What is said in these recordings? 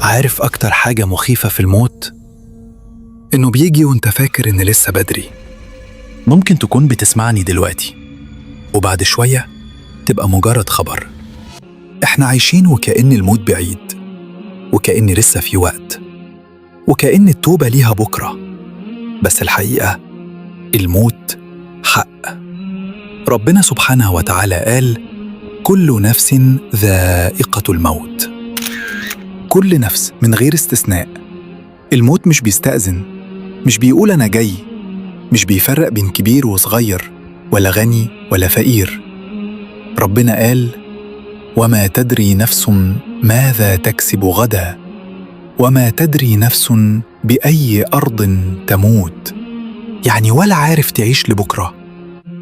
عارف أكتر حاجة مخيفة في الموت؟ إنه بيجي وإنت فاكر إن لسه بدري. ممكن تكون بتسمعني دلوقتي وبعد شوية تبقى مجرد خبر. إحنا عايشين وكأن الموت بعيد، وكأن لسه في وقت، وكأن التوبة ليها بكرة. بس الحقيقة الموت حق. ربنا سبحانه وتعالى قال: كل نفس ذائقة الموت. كل نفس من غير استثناء. الموت مش بيستأذن، مش بيقول أنا جاي، مش بيفرق بين كبير وصغير ولا غني ولا فقير. ربنا قال: وما تدري نفس ماذا تكسب غدا، وما تدري نفس بأي أرض تموت. يعني ولا عارف تعيش لبكرة،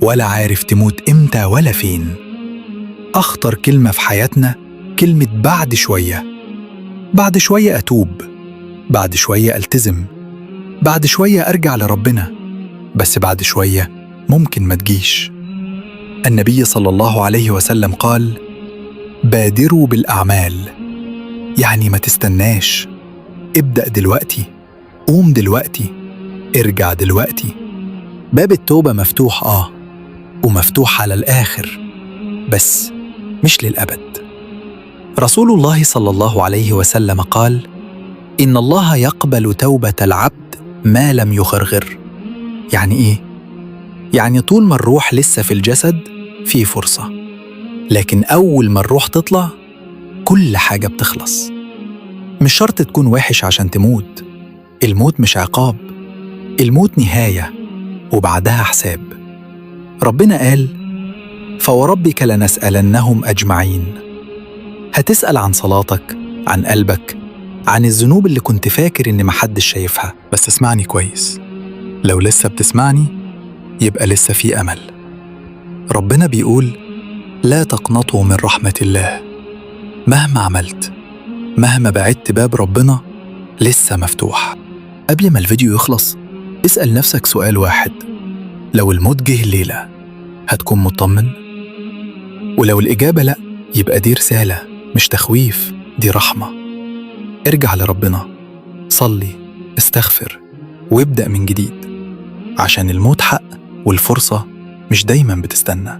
ولا عارف تموت إمتى ولا فين. أخطر كلمة في حياتنا كلمة بعد شوية. بعد شوية أتوب، بعد شوية ألتزم، بعد شوية أرجع لربنا. بس بعد شوية ممكن ما تجيش. النبي صلى الله عليه وسلم قال: بادروا بالأعمال. يعني ما تستناش، ابدأ دلوقتي، قوم دلوقتي، ارجع دلوقتي. باب التوبة مفتوح ومفتوح على الآخر، بس مش للأبد. رسول الله صلى الله عليه وسلم قال: إن الله يقبل توبة العبد ما لم يغرغر. يعني إيه؟ يعني طول ما الروح لسه في الجسد في فرصة، لكن أول ما الروح تطلع كل حاجة بتخلص. مش شرط تكون وحش عشان تموت. الموت مش عقاب، الموت نهاية وبعدها حساب. ربنا قال: فوربك لنسألنهم أجمعين. هتسأل عن صلاتك، عن قلبك، عن الذنوب اللي كنت فاكر إن محدش شايفها. بس اسمعني كويس، لو لسه بتسمعني يبقى لسه في أمل. ربنا بيقول: لا تقنطوا من رحمة الله. مهما عملت، مهما بعدت، باب ربنا لسه مفتوح. قبل ما الفيديو يخلص اسأل نفسك سؤال واحد: لو الموت جه الليلة هتكون مطمن؟ ولو الإجابة لأ، يبقى دي رسالة مش تخويف، دي رحمة. ارجع لربنا، صلي، استغفر، وابدأ من جديد، عشان الموت حق والفرصة مش دايما بتستنى.